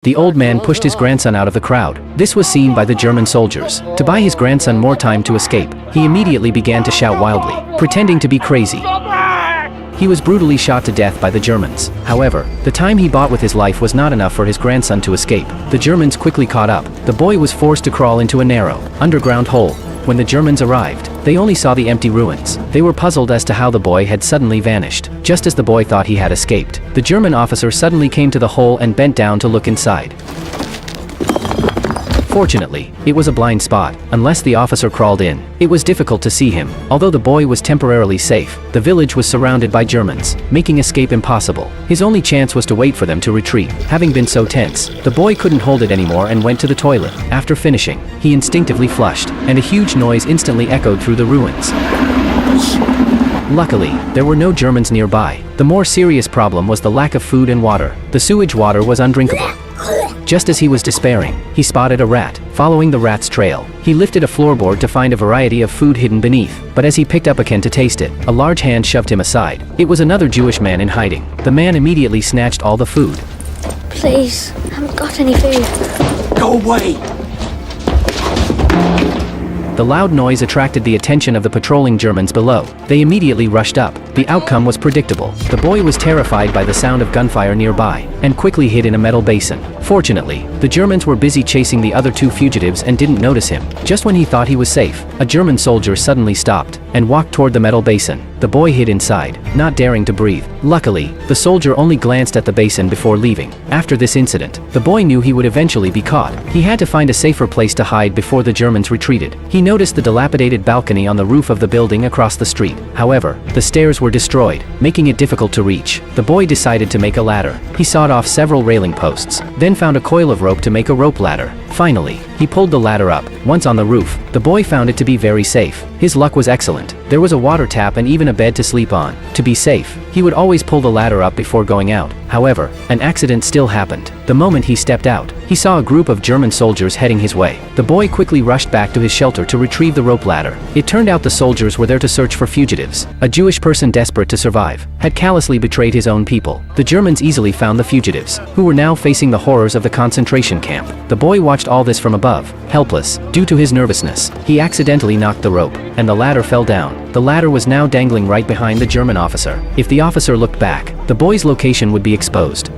The old man pushed his grandson out of the crowd. This was seen by the German soldiers. To buy his grandson more time to escape, he immediately began to shout wildly, pretending to be crazy. He was brutally shot to death by the Germans. However, the time he bought with his life was not enough for his grandson to escape. The Germans quickly caught up. The boy was forced to crawl into a narrow, underground hole. When the Germans arrived, they only saw the empty ruins. They were puzzled as to how the boy had suddenly vanished. Just as the boy thought he had escaped, the German officer suddenly came to the hole and bent down to look inside. Fortunately, it was a blind spot. Unless the officer crawled in, it was difficult to see him. Although the boy was temporarily safe, the village was surrounded by Germans, making escape impossible. His only chance was to wait for them to retreat. Having been so tense, the boy couldn't hold it anymore and went to the toilet. After finishing, he instinctively flushed, and a huge noise instantly echoed through the ruins. Luckily, there were no Germans nearby. The more serious problem was the lack of food and water. The sewage water was undrinkable. Just as he was despairing, he spotted a rat. Following the rat's trail, he lifted a floorboard to find a variety of food hidden beneath. But as he picked up a can to taste it, a large hand shoved him aside. It was another Jewish man in hiding. The man immediately snatched all the food. Please, I haven't got any food. Go away! The loud noise attracted the attention of the patrolling Germans below. They immediately rushed up. The outcome was predictable. The boy was terrified by the sound of gunfire nearby, and quickly hid in a metal basin. Fortunately, the Germans were busy chasing the other two fugitives and didn't notice him. Just when he thought he was safe, a German soldier suddenly stopped and walked toward the metal basin. The boy hid inside, not daring to breathe. Luckily, the soldier only glanced at the basin before leaving. After this incident, the boy knew he would eventually be caught. He had to find a safer place to hide before the Germans retreated. He noticed the dilapidated balcony on the roof of the building across the street. However, the stairs were destroyed, making it difficult to reach. The boy decided to make a ladder. He sawed off several railing posts, then found a coil of rope to make a rope ladder. Finally, he pulled the ladder up. Once on the roof, the boy found it to be very safe. His luck was excellent. There was a water tap and even a bed to sleep on. To be safe, he would always pull the ladder up before going out. However, an accident still happened. The moment he stepped out, he saw a group of German soldiers heading his way. The boy quickly rushed back to his shelter to retrieve the rope ladder. It turned out the soldiers were there to search for fugitives. A Jewish person desperate to survive had callously betrayed his own people. The Germans easily found the fugitives, who were now facing the horrors of the concentration camp. The boy watched all this from above, helpless. Due to his nervousness, he accidentally knocked the rope, and the ladder fell down. The ladder was now dangling right behind the German officer. If the officer looked back, the boy's location would be exposed.